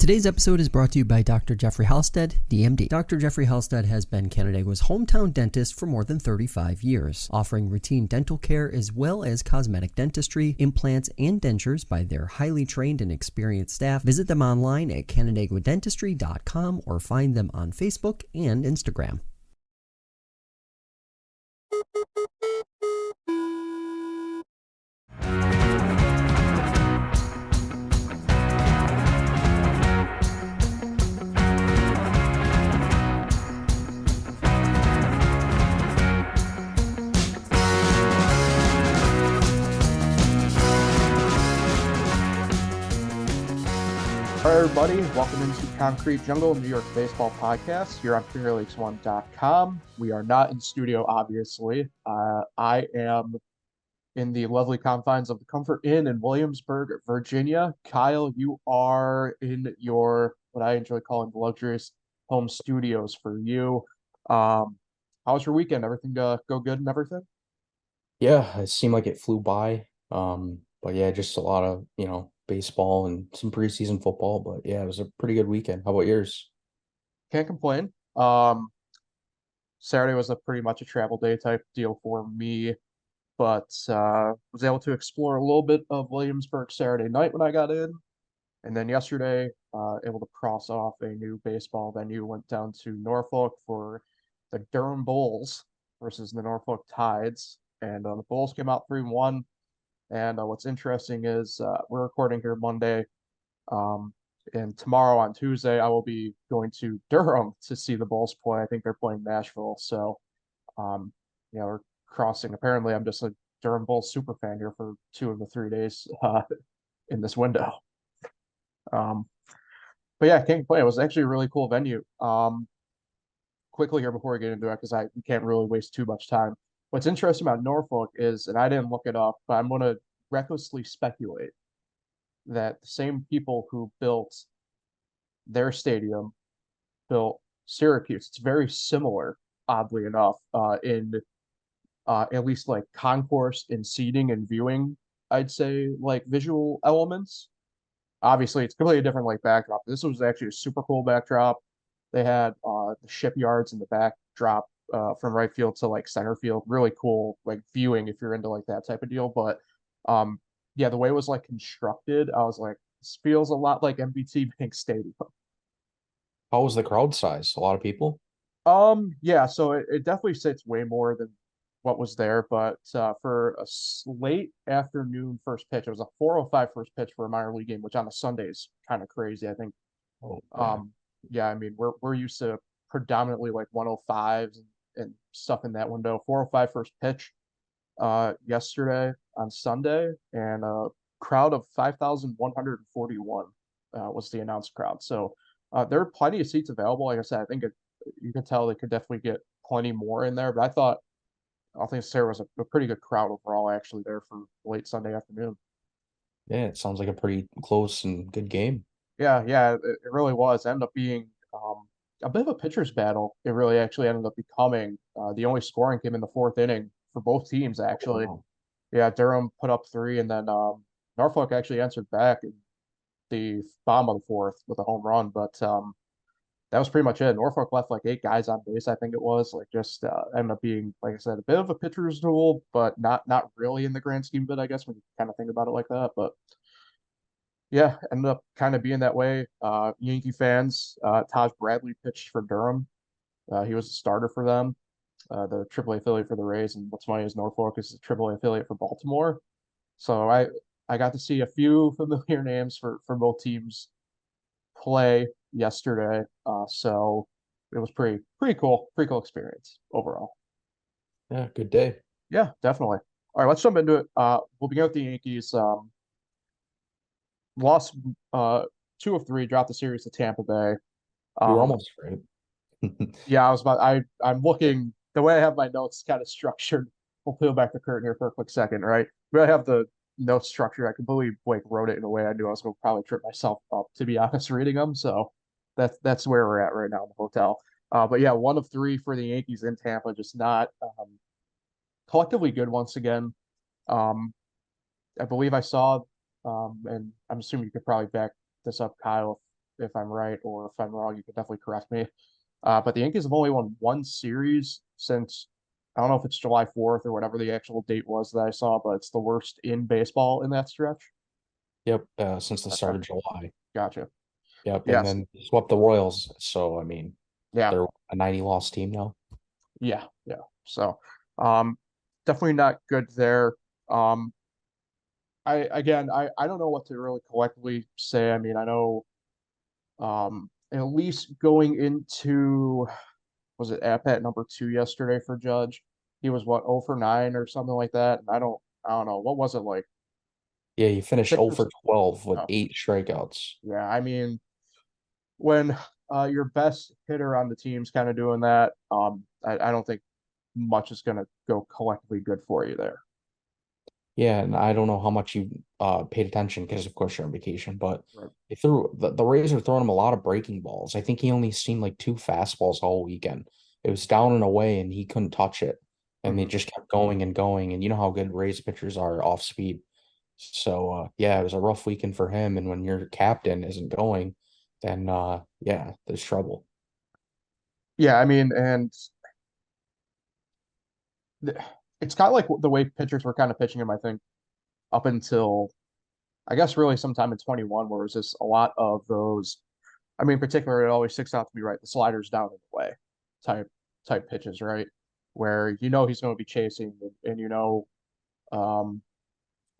Today's episode is brought to you by Dr. Jeffrey Halstead, DMD. Dr. Jeffrey Halstead has been Canandaigua's hometown dentist for more than 35 years, offering routine dental care as well as cosmetic dentistry, implants, and dentures by their highly trained and experienced staff. Visit them online at canandaiguadentistry.com or find them on Facebook and Instagram. All right, everybody, welcome into Concrete Jungle, New York Baseball Podcast here on PremierLeagues1.com. We are not in studio, obviously. I am in the lovely confines of the Comfort Inn in Williamsburg, Virginia. Kyle, you are in your, what I enjoy calling the luxurious home studios for you. How was your weekend? Everything go good and everything? Yeah, it seemed like it flew by. But yeah, just a lot of, baseball and some preseason football. But yeah, it was a pretty good weekend. How about yours? Can't complain. Saturday was pretty much a travel day type deal for me, but was able to explore a little bit of Williamsburg Saturday night when I got in. And then yesterday, able to cross off a new baseball venue, went down to Norfolk for the Durham Bulls versus the Norfolk Tides. And the Bulls came out 3-1. And what's interesting is we're recording here Monday. And tomorrow on Tuesday, I will be going to Durham to see the Bulls play. I think they're playing Nashville. So, we're crossing. Apparently, I'm just a Durham Bulls super fan here for 2 of the 3 days in this window. But yeah, can't complain. It was actually a really cool venue. Quickly here before we get into it, because we can't really waste too much time. What's interesting about Norfolk is, and I didn't look it up, but I'm going to recklessly speculate that the same people who built their stadium built Syracuse. It's very similar, oddly enough, in at least like concourse and seating and viewing, I'd say, like visual elements. Obviously, it's completely different like backdrop. This was actually a super cool backdrop. They had the shipyards in the backdrop from right field to like center field. Really cool, like viewing if you're into like that type of deal. But yeah, the way it was like constructed, I was like, this feels a lot like MBT Bank Stadium. How was the crowd size? A lot of people? Yeah, so it definitely sits way more than what was there, but for a late afternoon first pitch, it was a 4:05 first pitch for a minor league game, which on a Sunday is kind of crazy. I think, Oh, yeah. yeah, I mean, we're used to predominantly like 105s and stuff in that window. 4:05 first pitch, yesterday on Sunday, and a crowd of 5,141 was the announced crowd. So there are plenty of seats available. Like I said, I think you can tell they could definitely get plenty more in there. But I thought Sarah was a pretty good crowd overall, actually, there for late Sunday afternoon. Yeah, it sounds like a pretty close and good game. Yeah, it really was. It ended up being a bit of a pitcher's battle. It really actually ended up becoming. The only scoring came in the fourth inning for both teams, actually. Wow. Yeah, Durham put up 3, and then Norfolk actually answered back in the bottom of the fourth with a home run. But that was pretty much it. Norfolk left like 8 guys on base, I think it was. Like just ended up being, like I said, a bit of a pitcher's duel, but not really in the grand scheme of it, I guess, when you kind of think about it like that. But yeah, ended up kind of being that way. Yankee fans, Taj Bradley pitched for Durham. He was a starter for them, the AAA affiliate for the Rays. And what's funny is Norfolk is the AAA affiliate for Baltimore. So I got to see a few familiar names for both teams play yesterday. So it was pretty cool experience overall. Yeah, good day. Yeah, definitely. All right, let's jump into it. We'll begin with the Yankees. Lost 2 of 3, dropped the series to Tampa Bay. You were Um, almost right. yeah, I'm looking the way I have my notes kind of structured. We'll peel back the curtain here for a quick second, right? I have the notes structured. I completely like wrote it in a way I knew I was going to probably trip myself up, to be honest, reading them. So that's where we're at right now in the hotel. But yeah, 1 of 3 for the Yankees in Tampa, just not collectively good once again. Um, I believe I saw, and I'm assuming you could probably back this up, Kyle, if I'm right or if I'm wrong, you can definitely correct me. But the Yankees have only won one series since I don't know if it's July 4th or whatever the actual date was that I saw, but it's the worst in baseball in that stretch. Yep, since the Okay, start of July. gotcha. Yep, and Yes. then swept the Royals. So I mean, Yeah. they're a 90 loss team now. Yeah. Yeah. So, um, definitely not good there. Um, I don't know what to really collectively say. I mean, I know at least going into was it at number two yesterday for Judge? He was what 0 for 9 or something like that. And I don't know what was it like Yeah, he finished 6 0 or for 12 with oh, 8 strikeouts. yeah. I mean, when your best hitter on the team's kind of doing that, I don't think much is going to go collectively good for you there. Yeah, and I don't know how much you paid attention because of course you're on vacation, but Right. the Rays are throwing him a lot of breaking balls. I think he only seen like two fastballs all weekend. It was down and away and he couldn't touch it. And they Mhm. just kept going and going. And you know how good Rays pitchers are off speed. So yeah, it was a rough weekend for him. And when your captain isn't going, then yeah, there's trouble. Yeah, I mean, and th- it's kind of like the way pitchers were kind of pitching him, I think, up until I guess really sometime in 21, where it was just a lot of those. I mean, in particular, it always sticks out to me, right? The sliders down and away type type pitches, right? Where you know he's going to be chasing, and you know, um,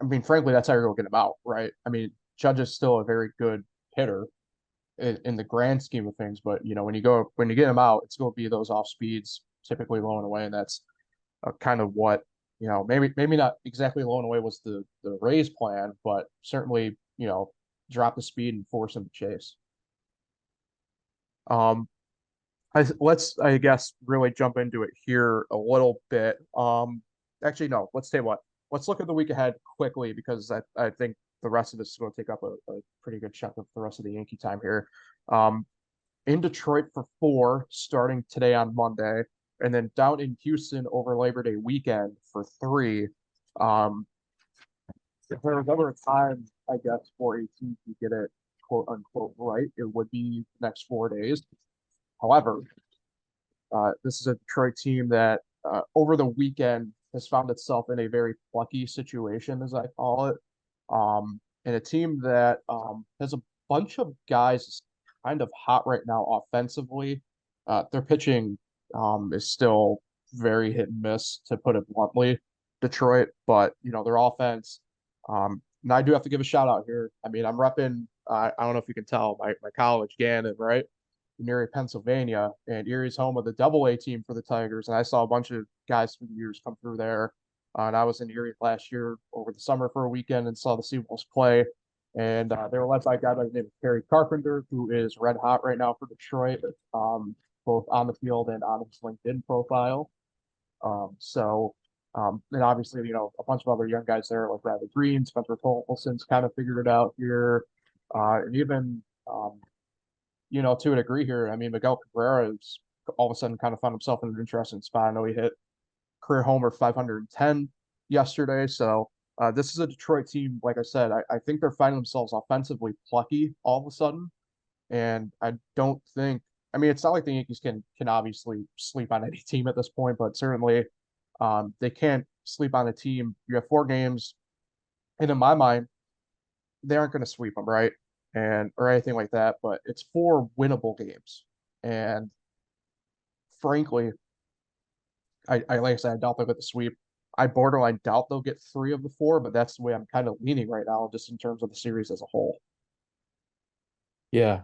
I mean, frankly, that's how you're going to get him out, right? I mean, Judge is still a very good hitter in the grand scheme of things, but you know, when you get him out, it's going to be those off speeds, typically low and away, and that's kind of what maybe not exactly low and away was the Rays plan, but certainly drop the speed and force him to chase. Um, let's I guess really jump into it here a little bit. Actually no, let's tell you what. Let's look at the week ahead quickly because I think the rest of this is going to take up a pretty good chunk of the rest of the Yankee time here. Um, in Detroit for 4, starting today on Monday, and then down in Houston over Labor Day weekend for 3. Um, if there was ever a time, I guess, for a team to get it quote unquote right, it would be the next 4 days. However, this is a Detroit team that over the weekend has found itself in a very plucky situation, as I call it, and a team that has a bunch of guys kind of hot right now offensively. Their pitching is still very hit and miss, to put it bluntly, Detroit, but their offense. And I do have to give a shout out here. I mean, I'm repping. I don't know if you can tell my college, Gannon, right? In Erie, Pennsylvania, and Erie's home of the Double A team for the Tigers. And I saw a bunch of guys from the years come through there. And I was in Erie last year over the summer for a weekend and saw the Seawolves play. And they were led by a guy by the name of Kerry Carpenter, who is red hot right now for Detroit, both on the field and on his LinkedIn profile. And obviously, a bunch of other young guys there like Bradley Green, Spencer Torkelson's kind of figured it out here. And even to a degree here. I mean, Miguel Cabrera is all of a sudden kind of found himself in an interesting spot. I know he hit career homer 510 yesterday. So this is a Detroit team, like I said, I think they're finding themselves offensively plucky all of a sudden. And I don't think, I mean, it's not like the Yankees can obviously sleep on any team at this point, but certainly they can't sleep on a team. You have 4 games, and in my mind, they aren't going to sweep them, right? And or anything like that, but it's 4 winnable games. And frankly, I like I said, I doubt they'll get the sweep. I borderline doubt they'll get 3 of the 4, but that's the way I'm kind of leaning right now, just in terms of the series as a whole. Yeah,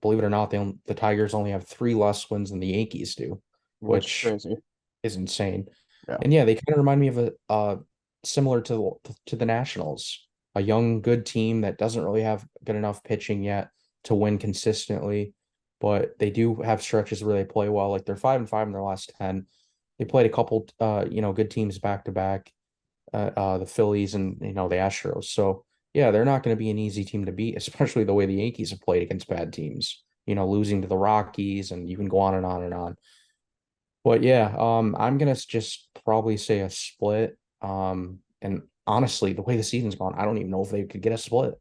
believe it or not, the Tigers only have 3 less wins than the Yankees do, Which is which crazy. is insane. Yeah. And yeah, they kind of remind me of a similar to the Nationals, a young, good team that doesn't really have good enough pitching yet to win consistently, but they do have stretches where they play well. Like they're 5-5 in their last 10. They played a couple, good teams back to back, the Phillies and the Astros. So yeah, they're not going to be an easy team to beat, especially the way the Yankees have played against bad teams. Losing to the Rockies, and you can go on and on and on. But yeah, I'm gonna just probably say a split. And honestly, the way the season's gone, I don't even know if they could get a split.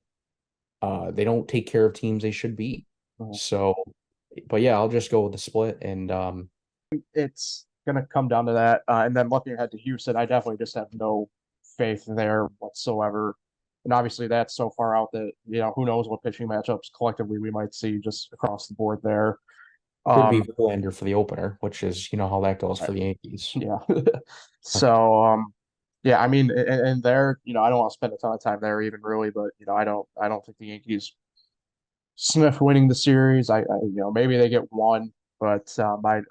They don't take care of teams they should beat. Mhm. So, but yeah, I'll just go with the split. And It's going to come down to that. And then looking ahead to Houston, I definitely just have no faith there whatsoever. And obviously, that's so far out that, who knows what pitching matchups collectively we might see just across the board there. could be Um, Verlander for the opener, which is how that goes for the Yankees. yeah. So, yeah, I mean, and there, I don't want to spend a ton of time there even really, but, I don't think the Yankees sniff winning the series. Maybe they get one, but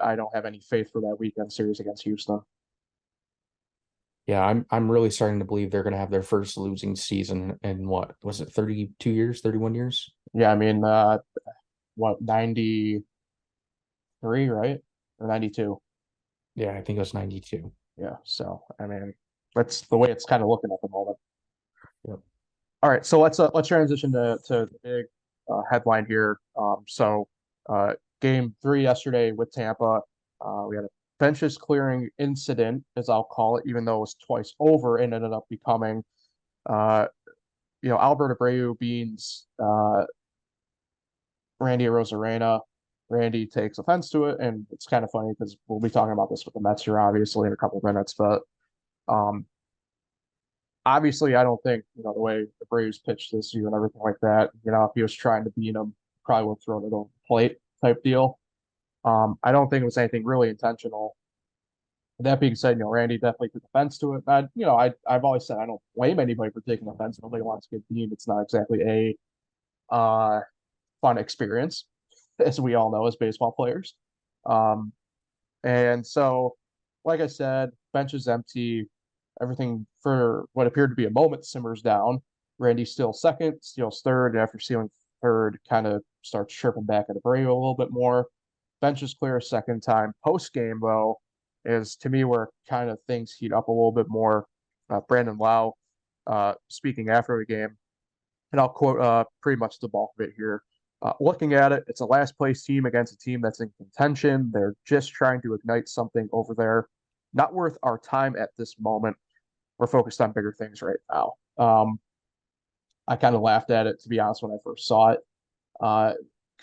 I don't have any faith for that weekend series against Houston. Yeah, I'm really starting to believe they're going to have their first losing season in what was it, 32 years, 31 years? Yeah, I mean, what 93, right? Or 92? Yeah, I think it was 92. Yeah. So I mean, that's the way it's kind of looking at the moment. Yep. All right, so let's transition to the big headline here. Uh, game three yesterday with Tampa, we had a benches clearing incident, as I'll call it, even though it was twice over and ended up becoming, uh, Albert Abreu beans Randy Rosarena. Randy takes offense to it, and it's kind of funny because we'll be talking about this with the Mets here, obviously, in a couple of minutes. But um, obviously, I don't think the way the Braves pitched this year and everything like that. If he was trying to beat him, probably would have thrown it over the plate type deal. I don't think it was anything really intentional. That being said, Randy definitely took offense to it. I've always said I don't blame anybody for taking offense. Nobody wants to get beamed. It's not exactly a fun experience, as we all know as baseball players. Um, and so, like I said, bench is empty. Everything for what appeared to be a moment simmers down. Randy steals second, steals third, and after stealing third, kind of starts chirping back at Abreu a little bit more. Bench is clear a second time. Post game, though, is to me where kind of things heat up a little bit more. Brandon Lau speaking after the game, and I'll quote pretty much the bulk of it here. Looking at it, it's a last place team against a team that's in contention. They're just trying to ignite something over there. Not worth our time at this moment. We're focused on bigger things right now. I kind of laughed at it, to be honest, when I first saw it, uh,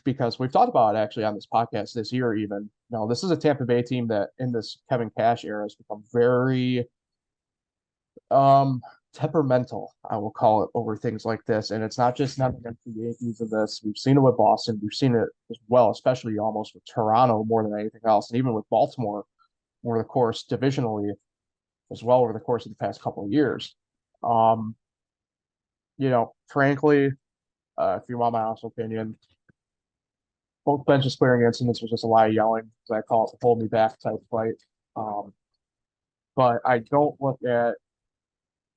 because we've talked about it actually on this podcast this year, even. This is a Tampa Bay team that in this Kevin Cash era has become very um, temperamental, I will call it, over things like this. And it's not just not against the Yankees in this. We've seen it with Boston. We've seen it as well, especially almost with Toronto more than anything else, and even with Baltimore over the course divisionally as well over the course of the past couple of years. Um, frankly, if you want my honest opinion, both benches clearing incidents was just a lot of yelling, as I call it, the hold me back type fight. Um, but I don't look at,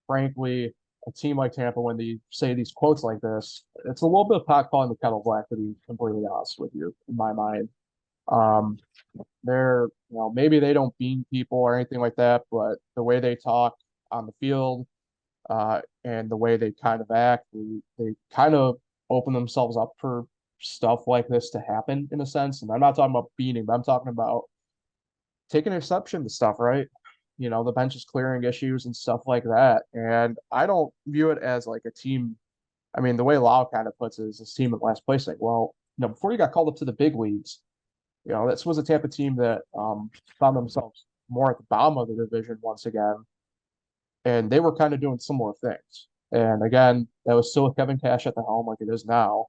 frankly, a team like Tampa, when they say these quotes like this, it's a little bit of pot calling the kettle black, to be completely honest with you, in my mind. Um, they're, maybe they don't bean people or anything like that, but the way they talk on the field, and the way they kind of act, they kind of open themselves up for stuff like this to happen in a sense. And I'm not talking about beating, but I'm talking about taking exception to stuff, right? The bench is clearing issues and stuff like that. And I don't view it as like a team. I mean, the way Lau kind of puts it is this team in last place. Like, well, before you got called up to the big leagues, this was a Tampa team that found themselves more at the bottom of the division once again, and they were kind of doing similar things. And again, that was still with Kevin Cash at the helm, like it is now.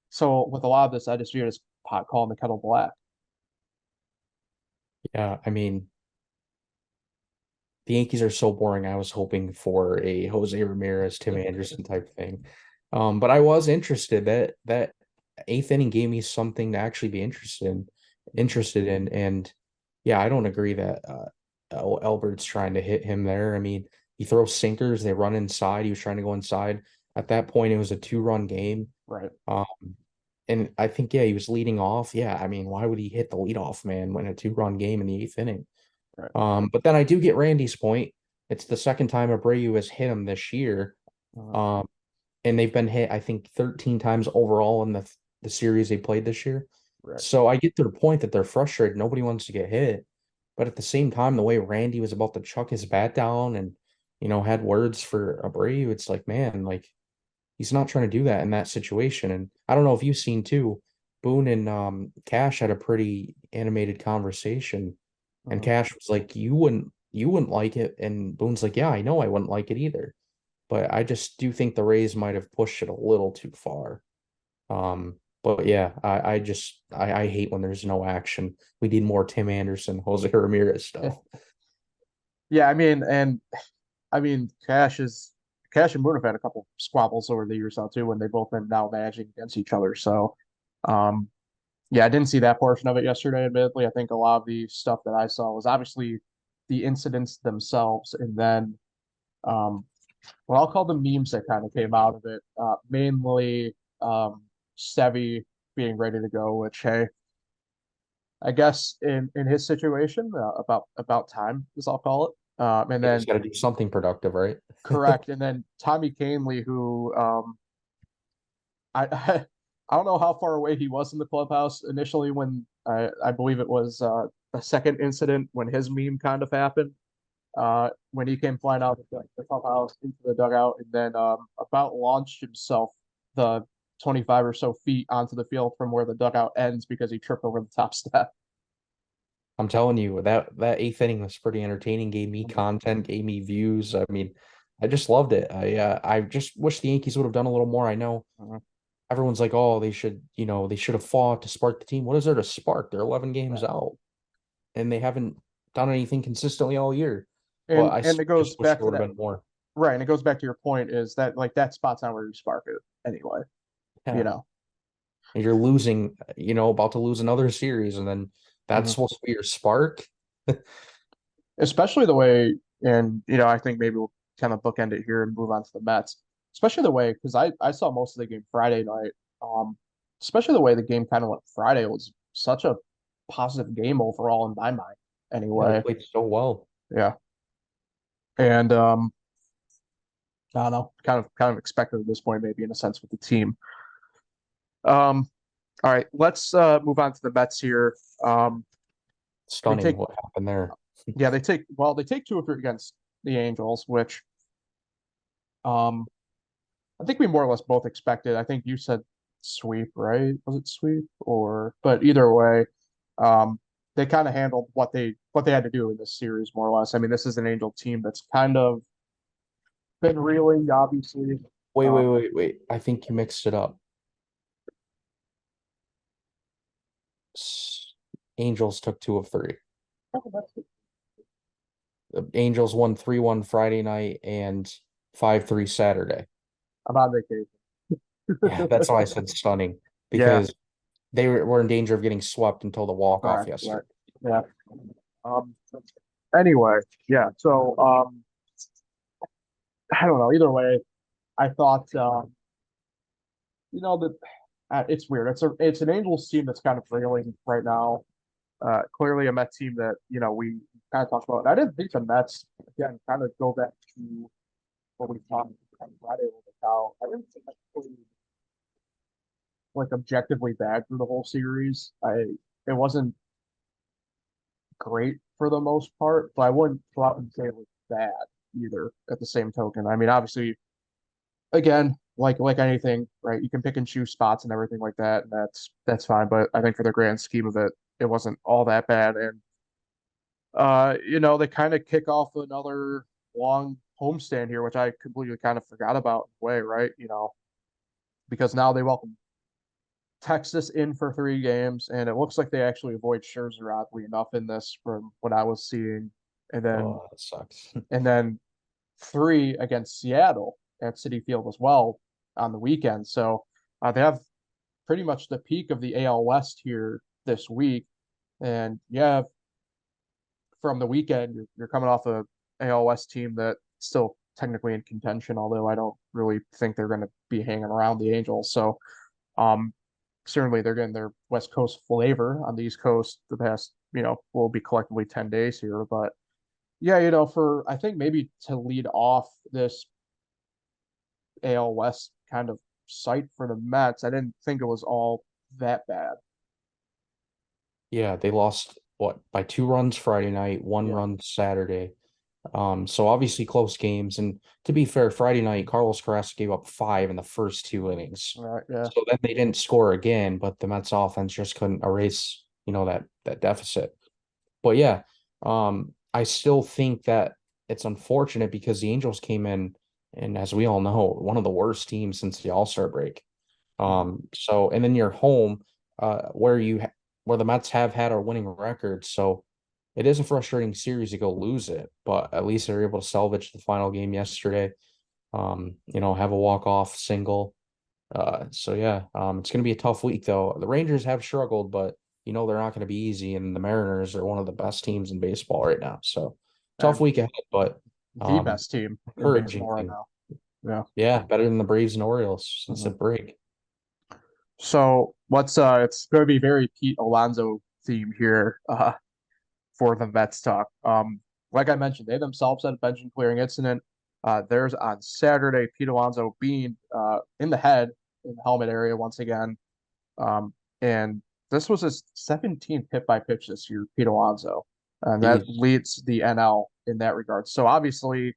So with a lot of this, I just view it as pot calling the kettle black. Yeah, I mean, the Yankees are so boring. I was hoping for a Jose Ramirez, Tim Anderson type thing. But I was interested. That eighth inning gave me something to actually be interested in. And yeah, I don't agree that Albert's trying to hit him there. I mean, he throws sinkers, they run inside. He was trying to go inside. At that point, it was a 2-run game. Right. Um, and I think, yeah, he was leading off. Yeah, I mean, why would he hit the leadoff man when a 2-run game in the eighth inning? Right. But then I do get Randy's point. It's the second time Abreu has hit him this year. Uh, And they've been hit, I think, 13 times overall in the series they played this year. right. So I get to the point that they're frustrated. Nobody wants to get hit. But at the same time, the way Randy was about to chuck his bat down and, had words for Abreu, it's like, man, like, He's not trying to do that in that situation. And I don't know if you've seen too, Boone and Cash had a pretty animated conversation, and Mhm. Cash was like, you wouldn't like it," and Boone's like, "Yeah, I know I wouldn't like it either." But I just do think the Rays might have pushed it a little too far. But yeah, I hate when there's no action. We need more Tim Anderson, Jose Ramirez stuff. Yeah, I mean, Cash and Boone have had a couple squabbles over the years now too, when they've both been now managing against each other. So, um, yeah, I didn't see that portion of it yesterday, admittedly. I think a lot of the stuff that I saw was obviously the incidents themselves, and then um, what I'll call the memes that kind of came out of it. Mainly Sevy being ready to go, which hey, I guess in his situation, about time, as I'll call it. And Yeah, he's then got to do something productive, right? correct, and then Tommy Canley, who I I don't know how far away he was in the clubhouse initially when I believe it was a second incident when his meme kind of happened. When he came flying out of the clubhouse into the dugout and then about launched himself the 25 or so feet onto the field from where the dugout ends because he tripped over the top step. I'm telling you, that eighth inning was pretty entertaining, gave me content, gave me views. I mean, I just loved it. I just wish the Yankees would have done a little more. I know Mhm. everyone's like, "Oh, they should, they should have fought to spark the team." What is there to spark? They're 11 games Right. out, and they haven't done anything consistently all year. But And it just goes wish back there to would that, have been more. right, and it goes back to your point is that like that spot's not where you spark it anyway, you Yeah. know. And you're losing, about to lose another series, and then that's Mhm. supposed to be your spark. Especially the way, and I think maybe we'll kind of bookend it here and move on to the Mets. Especially the way, because I saw most of the game Friday night. Um, Especially the way the game kind of went Friday was such a positive game overall in my mind. Yeah, they Anyway, played so well. yeah, and I don't know, kind of expected at this point, maybe in a sense with the team. Um, all right, let's move on to the Mets here. Um, they Stunning take, what happened there. yeah, they take 2 or 3 against the Angels, which um I think we more or less both expected. I think you said sweep, right? Was it sweep or but either way, um, they kind of handled what they had to do in this series more or less. I mean, this is an Angel team that's kind of been reeling, obviously. Wait, Um, wait, wait, wait. I think you mixed it up. S- Angels took 2 of 3. The Angels won 3-1 Friday night and 5-3 Saturday. I'm on vacation. Yeah, that's why I said stunning, Yeah, because they were in danger of getting swept until the walk-off correct, right. yesterday. Yeah. Um, anyway, yeah. So I don't know. Either way, I thought that it's weird. It's an Angels team that's kind of reeling right now. Clearly a Mets team that, we kind of talked about. And I didn't think the Mets, again, kind of go back to what we talked on Friday with Kyle. I didn't think that played like objectively bad through the whole series. It wasn't great for the most part, but I wouldn't go out and say it was bad either at the same token. I mean, obviously, again, like anything, right? You can pick and choose spots and everything like that, and that's fine. But I think for the grand scheme of it, it wasn't all that bad. And they kind of kick off another long homestand here, which I completely kind of forgot about in a way, right? Because now they welcome Texas in for 3 games, and it looks like they actually avoid Scherzer oddly enough in this from what I was seeing. And then Oh, that sucks. and then 3 against Seattle at Citi Field as well on the weekend. So they have pretty much the peak of the AL West here this week. And yeah, from the weekend, you're coming off a AL West team that still technically in contention, although I don't really think they're going to be hanging around the Angels. So um, certainly they're getting their West Coast flavor on the East Coast the past, will be collectively 10 days here. But yeah, for I think maybe to lead off this AL West kind of sight for the Mets, I didn't think it was all that bad. Yeah, they lost what by 2 runs Friday night, one Yeah. run Saturday. So obviously close games. And to be fair, Friday night, Carlos Carrasco gave up 5 in the first 2 innings. Right, yeah. So then they didn't score again, but the Mets offense just couldn't erase, that deficit. But yeah, I still think that it's unfortunate because the Angels came in, and as we all know, one of the worst teams since the All-Star break. So and then you're home, where the Mets have had a winning record, so it is a frustrating series to go lose it, but at least they're able to salvage the final game yesterday. Have a walk-off single. So yeah, it's going to be a tough week though. The Rangers have struggled, but they're not going to be easy, and the Mariners are one of the best teams in baseball right now. So tough And week ahead, but the best team in encouraging baseball right thing. now. Yeah. Yeah, better than the Braves and Orioles since the Mhm. break. So it's going to be very Pete Alonso theme here for the Mets talk. Like I mentioned, they themselves had a bench and clearing incident. There's on Saturday, Pete Alonso being in the head in the helmet area once again. And this was his 17th hit by pitch this year, Pete Alonso. And that Jeez. leads the NL in that regard. So obviously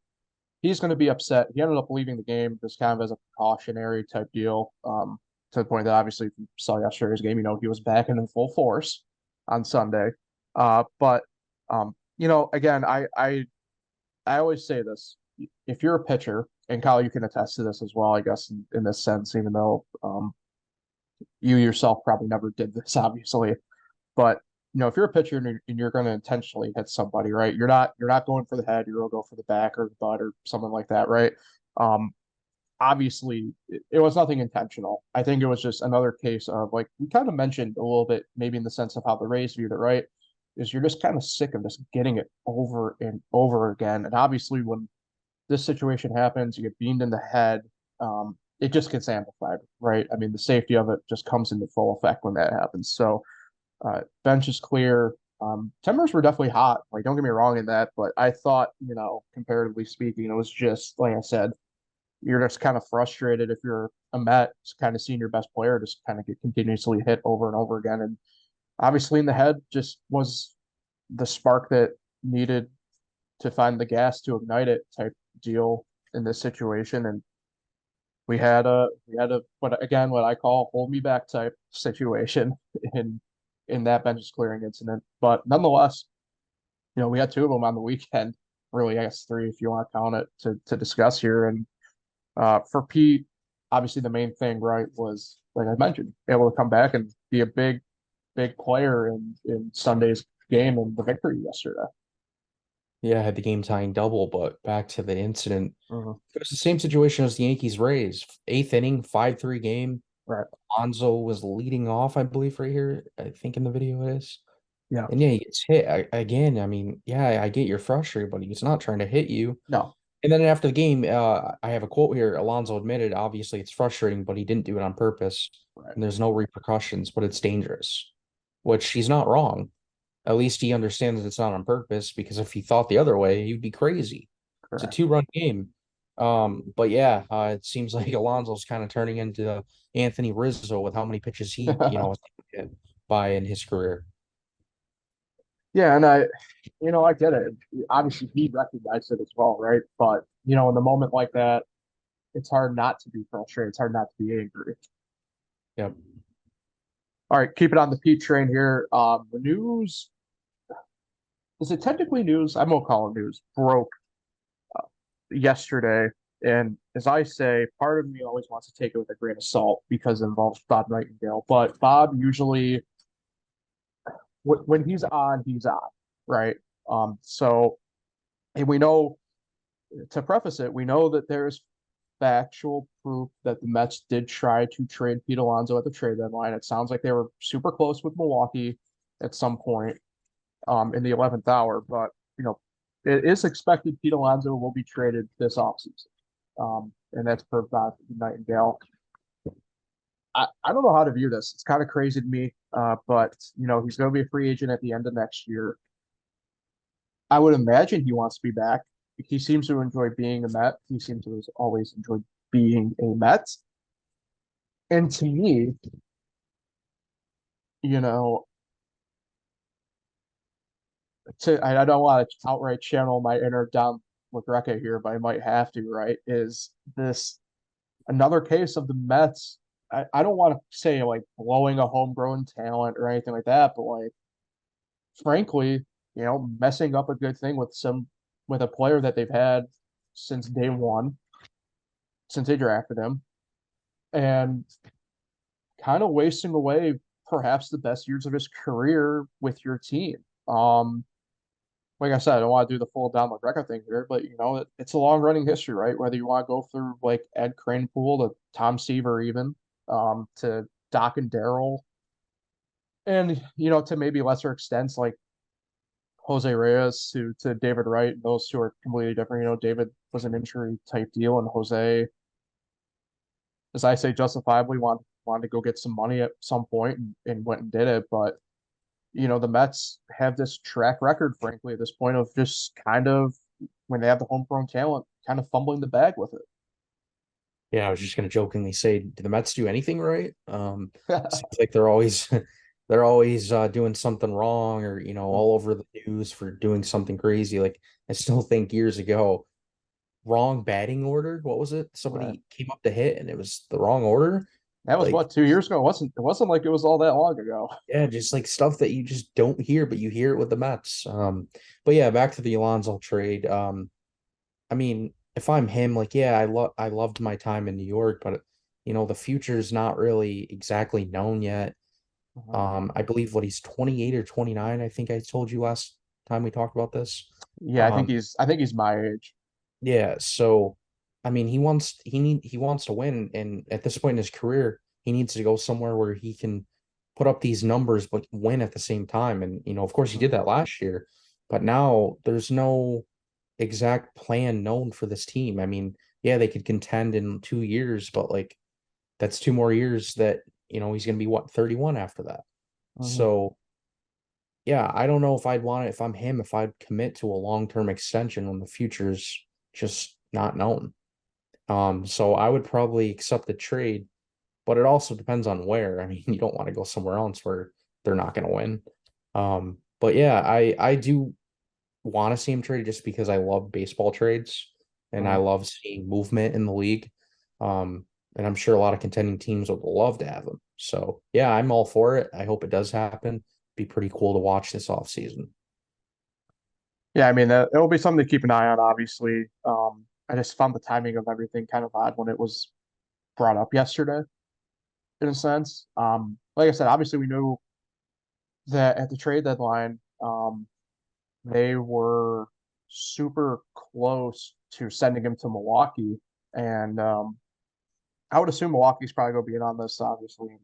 he's going to be upset. He ended up leaving the game just kind of as a precautionary type deal. To the point that obviously if you saw yesterday's game, he was back in full force on Sunday. But again, I always say this: if you're a pitcher, and Kyle, you can attest to this as well, I guess, in this sense, even though you yourself probably never did this, obviously. But if you're a pitcher and you're going to intentionally hit somebody, right? You're not going for the head. You're going to go for the back or the butt or something like that, right? Um, Obviously, it was nothing intentional. I think it was just another case of like we kind of mentioned a little bit, maybe in the sense of how the Rays viewed it, right? Is you're just kind of sick of just getting it over and over again. And obviously, when this situation happens, you get beamed in the head. It just gets amplified, right? I mean, the safety of it just comes into full effect when that happens. So bench is clear. Timbers were definitely hot. Like, don't get me wrong in that, but I thought, comparatively speaking, it was just like I said, you're just kind of frustrated if you're a Met, just kind of seeing your best player just kind of get continuously hit over and over again. And obviously, in the head just was the spark that needed to find the gas to ignite it type deal in this situation. And we had a what again what I call hold me back type situation in that benches clearing incident. But nonetheless, we had two of them on the weekend. Really, I guess three if you want to count it to discuss here. And for Pete, obviously the main thing, right, was like I mentioned, able to come back and be a big player in Sunday's game and the victory yesterday. Yeah, I had the game tying double, but back to the incident. Mhm. It was the same situation as the Yankees Rays. 8th inning, 5-3 game. Right. Alonso was leading off, I believe, right here. I think in the video it is. Yeah. And yeah, he gets hit again. I mean, yeah, I get you're frustrated, but he's not trying to hit you. No. And then after the game, I have a quote here. Alonso admitted, obviously, it's frustrating, but he didn't do it on purpose. Right. And there's no repercussions, but it's dangerous, which he's not wrong. At least he understands that it's not on purpose, because if he thought the other way, he'd be crazy. It's a Correct. 2-run game. But yeah, it seems like Alonso's kind of turning into Anthony Rizzo with how many pitches he, was hit by in his career. Yeah, and I get it. Obviously, he recognized it as well, right? But in the moment like that, it's hard not to be frustrated. It's hard not to be angry. Yep. All right, keep it on the Pete train here. The news is it technically news? I'm gonna call it news. Broke yesterday, and as I say, part of me always wants to take it with a grain of salt because it involves Bob Nightingale. But Bob usually, when he's on, right? So, and we know to preface it, we know that there's factual proof that the Mets did try to trade Pete Alonso at the trade deadline. It sounds like they were super close with Milwaukee at some point in the 11th hour, but it is expected Pete Alonso will be traded this offseason. And that's per Bob Nightingale. I don't know how to view this. It's kind of crazy to me, but he's going to be a free agent at the end of next year. I would imagine he wants to be back. He seems to enjoy being a Met. He seems to always enjoy being a Met. And to me, you know, I don't want to outright channel my inner Don LaGreca here, but I might have to, right? Is this another case of the Mets? I don't want to say like blowing a homegrown talent or anything like that, but like frankly, messing up a good thing with a player that they've had since day one, since they drafted him, and kind of wasting away perhaps the best years of his career with your team. Um, like I said, I don't want to do the full Don LaGreca thing here, but it's a long running history, right? Whether you want to go through like Ed Kranepool to Tom Seaver even, to Doc and Daryl, and to maybe lesser extents like Jose Reyes to David Wright. Those two are completely different. David was an injury type deal, and Jose, as I say, justifiably wanted to go get some money at some point and went and did it. But the Mets have this track record, frankly, at this point of just kind of when they have the homegrown talent, kind of fumbling the bag with it. Yeah, I was just gonna jokingly say, do the Mets do anything right? Seems like they're always they're always doing something wrong or all over the news for doing something crazy. Like I still think years ago, wrong batting order. What was it? Right. Somebody came up to hit and it was the wrong order. That was Like, what, 2 years ago? It wasn't like it was all that long ago. yeah, just like stuff that you just don't hear, but you hear it with the Mets. But yeah, back to the Alonso trade. I mean, if I'm him, like, yeah, I loved my time in New York, but the future's not really exactly known yet. Mhm. I believe what he's 28 or 29, I think I told you last time we talked about this. Yeah, I think Um, he's my age. yeah, so I mean, he wants to win, and at this point in his career, he needs to go somewhere where he can put up these numbers but win at the same time. And of course, he did that last year, but now there's no exact plan known for this team. I mean, yeah, they could contend in 2 years, but like that's 2 more years that he's going to be what 31 after that. Mhm. So yeah, I don't know if I'd want it if I'm him if I'd commit to a long-term extension when the future's just not known. So I would probably accept the trade, but it also depends on where. I mean, you don't want to go somewhere else where they're not going to win. But yeah, I do want to see him trade just because I love baseball trades and I Mhm. love seeing movement in the league. And I'm sure a lot of contending teams would love to have him. So yeah, I'm all for it. I hope it does happen. Be pretty cool to watch this offseason. Yeah, I mean, it'll be something to keep an eye on, obviously. I just found the timing of everything kind of odd when it was brought up yesterday, in a sense. Like I said, obviously we knew that at the trade deadline, they were super close to sending him to Milwaukee, and I would assume Milwaukee's probably going to be in on this, obviously.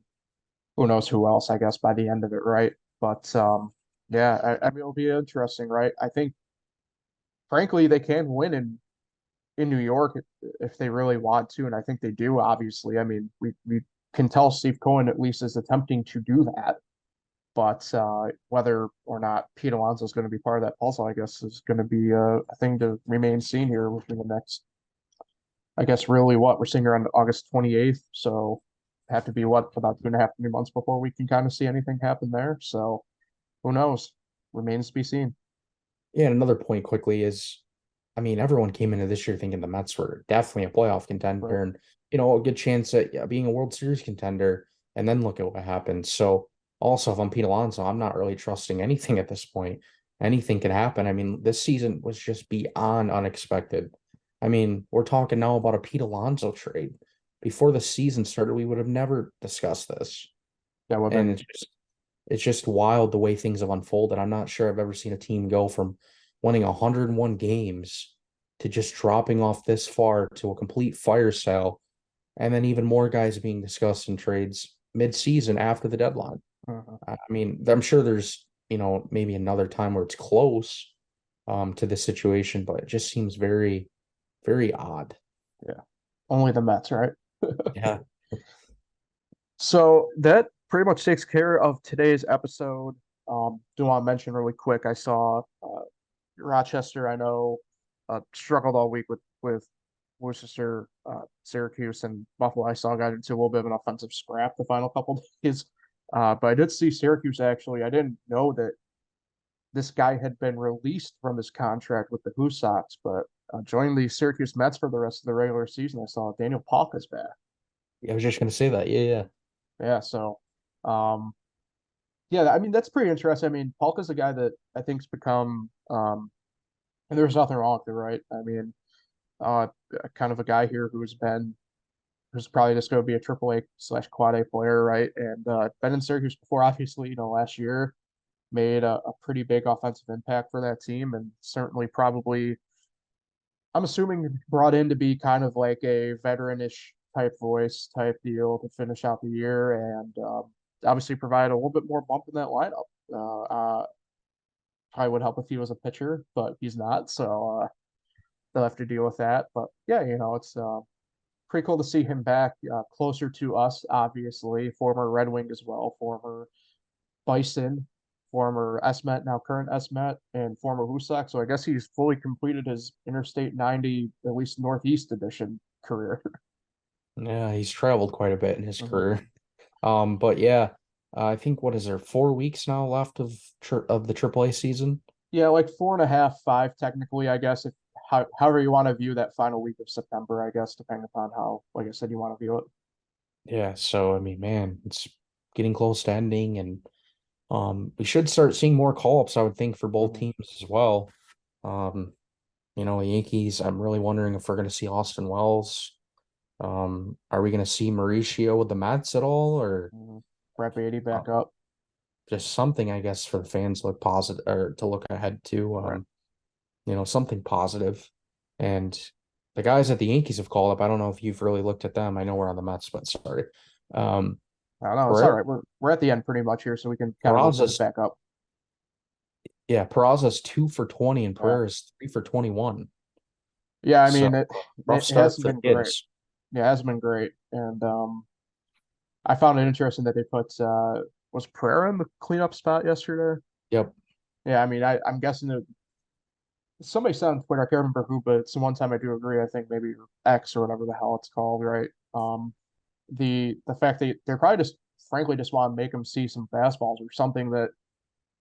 Who knows who else, I guess, by the end of it, right? But yeah, I mean, it'll be interesting, right? I think, frankly, they can win in New York if they really want to, and I think they do. Obviously, I mean, we can tell Steve Cohen at least is attempting to do that, but whether or not Pete Alonso is going to be part of that puzzle, I guess, is going to be a thing to remain seen here within the next. I guess really what we're seeing here on August 28th, so have to be what about 2.5 3 months before we can kind of see anything happen there. So who knows? Remains to be seen. Yeah, and another point quickly is, I mean, everyone came into this year thinking the Mets were definitely a playoff Right. contender and, a good chance at being a World Series contender. And then look at what happened. So, also, if I'm Pete Alonso, I'm not really trusting anything at this point. Anything could happen. I mean, this season was just beyond unexpected. I mean, we're talking now about a Pete Alonso trade. Before the season started, we would have never discussed this. That would have And been it's just wild the way things have unfolded. I'm not sure I've ever seen a team go from winning 101 games to just dropping off this far to a complete fire sale, and then even more guys being discussed in trades mid-season after the deadline. uh, I mean, I'm sure there's, maybe another time where it's close to this situation, but it just seems very, very odd. yeah. Only the Mets, right? Yeah. So that pretty much takes care of today's episode. Do want to mention really quick, I saw Rochester, I know, struggled all week with Worcester, Syracuse, and Buffalo. I saw got into a little bit of an offensive scrap the final couple days. But I did see Syracuse actually. I didn't know that this guy had been released from his contract with the Who Sox, but joined the Syracuse Mets for the rest of the regular season. I saw Daniel Palka's back. I was just gonna say that. Yeah, yeah. Yeah, so um, yeah, I mean that's pretty interesting. I mean, Palka's a guy that I think's become and there's nothing wrong with it, right? I mean, uh, kind of a guy here who's probably just going to be a triple A slash quad A player, right? And been in Syracuse before, obviously, last year made a pretty big offensive impact for that team, and certainly probably, I'm assuming, brought in to be kind of like a veteranish type voice type deal to finish out the year, and obviously provide a little bit more bump in that lineup. Probably would help if he was a pitcher, but he's not, so they'll have to deal with that. But yeah, it's pretty cool to see him back, closer to us, obviously. Former Red Wing as well, former Bison, former S-Met, now current S-Met, and former Husak. So I guess he's fully completed his Interstate 90, at least Northeast edition career. Yeah, he's traveled quite a bit in his Mhm. career. But yeah, I think what is there 4 weeks now left of the AAA season? Yeah, like 4.5, 5 technically, I guess, if however you want to view that final week of September, I guess, depending upon how, like I said, you want to view it. Yeah, so I mean, man, it's getting close to ending, and we should start seeing more call-ups, I would think, for both Mhm. teams as well. Um, the Yankees, I'm really wondering if we're going to see Austin Wells. Are we going to see Mauricio with the Mets at all, or Mhm. Brett Beatty uh, back up. just something, I guess, for the fans to look positive or to look ahead to? Right. Something positive. And the guys at the Yankees have called up. I don't know if you've really looked at them. I know we're on the Mets, but sorry. Um, I don't know. It's all Pereira, right. We're at the end pretty much here, so we can kind of open it Peraza's, back up. yeah, Peraza's 2 for 20 and Yeah. Pereira's 3 for 21. Yeah, I So mean rough it start hasn't for the been great. kids. Yeah, it hasn't been great. And I found it interesting that they put was Pereira in the cleanup spot yesterday? Yep. Yeah, I mean I'm guessing that somebody said on Twitter, I can't remember who, but it's the one time I do agree, I think maybe X or whatever the hell it's called, right? The fact that they're probably just frankly just want to make him see some fastballs or something that,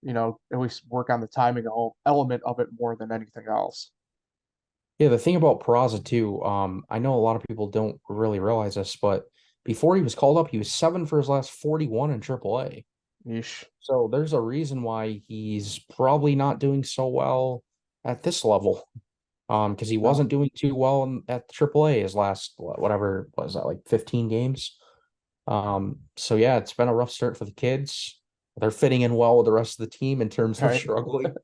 at least work on the timing element of it more than anything else. Yeah, the thing about Peraza too, I know a lot of people don't really realize this, but before he was called up, he was 7 for his last 41 in AAA. Yeesh. So there's a reason why he's probably not doing so well at this level. Because he No. wasn't doing too well at AAA his last whatever was that, like 15 games. So yeah, it's been a rough start for the kids. They're fitting in well with the rest of the team in terms of Right. struggling.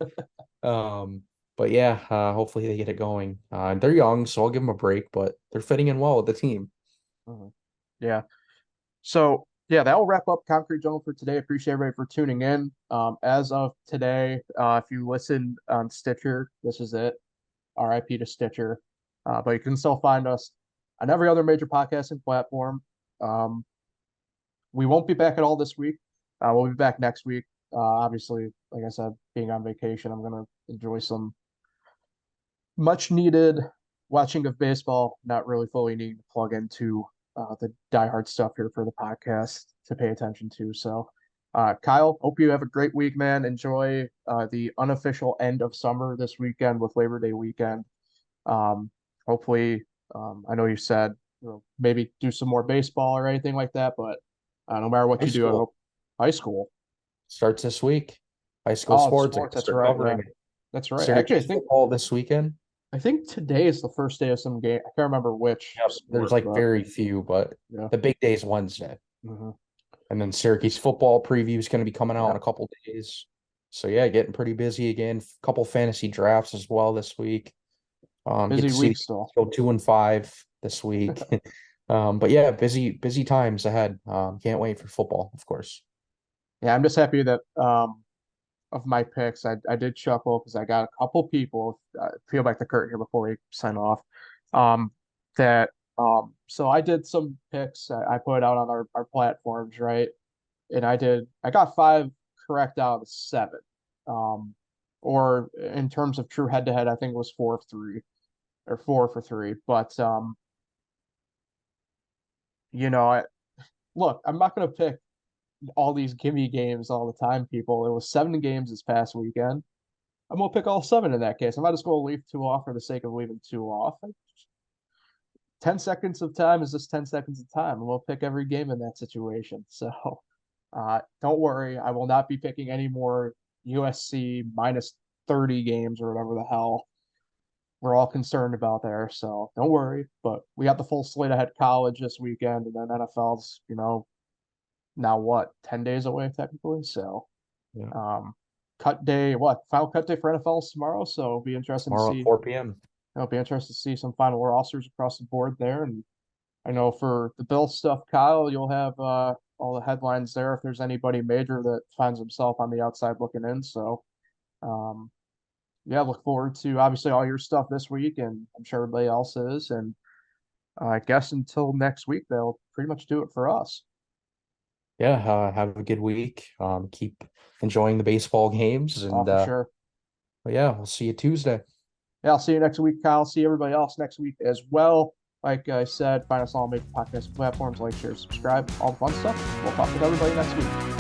But yeah, hopefully they get it going. They're young, so I'll give them a break, but they're fitting in well with the team. Mhm. Yeah. So yeah, that will wrap up Concrete Jungle for today. Appreciate everybody for tuning in. As of today, if you listen on Stitcher, this is it. RIP to Stitcher. But you can still find us on every other major podcasting platform. Um, we won't be back at all this week. We'll be back next week. Obviously, like I said, being on vacation, I'm gonna enjoy some much needed watching of baseball, not really fully needing to plug into the diehard stuff here for the podcast to pay attention to. So, Kyle, hope you have a great week, man. Enjoy the unofficial end of summer this weekend with Labor Day weekend. Um, hopefully, I know you said maybe do some more baseball or anything like that, but no matter what High you do, I school hope high school. starts this week. High school Oh, sports, I sports. guess That's they're right. Yeah, covering it. that's right. Actually, Syracuse football this weekend. I think today is the first day of some game. I can't remember which Yep. There's sport, like but very few, but yeah. the big day is Wednesday. Hmm. And then Syracuse football preview is going to be coming out Yeah. in a couple days. So yeah, getting pretty busy again. Couple fantasy drafts as well this week. Get Busy to see week the still. go 2-5 this week. But yeah, busy times ahead. Can't wait for football, of course. Yeah, I'm just happy that of my picks, I did chuckle because I got a couple people peel back the curtain here before we sign off. Um, that so I did some picks I put out on our platforms, right? And I got 5 correct out of 7. Um, or in terms of true head to head, I think it was 4 of 3 or 4 for 3. But I look, I'm not gonna pick all these gimme games all the time, people. It was 7 games this past weekend. I'm gonna pick all 7 in that case. I'm not just gonna leave 2 off for the sake of leaving 2 off. 10 seconds of time is just 10 seconds of time. And we'll pick every game in that situation. So don't worry. I will not be picking any more USC minus 30 games or whatever the hell we're all concerned about there. So don't worry. But we got the full slate ahead college this weekend, and then NFL's, now what, 10 days away technically. So Yeah. cut day, final cut day for NFL is tomorrow. So it'll be interesting to Tomorrow see. at 4 p.m. It'll be interesting to see some final rosters across the board there. And I know for the Bill stuff, Kyle, you'll have all the headlines there if there's anybody major that finds himself on the outside looking in. So, yeah, look forward to obviously all your stuff this week, and I'm sure everybody else is. And I guess until next week, they'll pretty much do it for us. Yeah, have a good week. Keep enjoying the baseball games, Oh, and for sure. yeah, we'll see you Tuesday. Yeah, I'll see you next week, Kyle. See everybody else next week as well. Like I said, find us on all major podcast platforms, like, share, subscribe, all the fun stuff. We'll talk with everybody next week.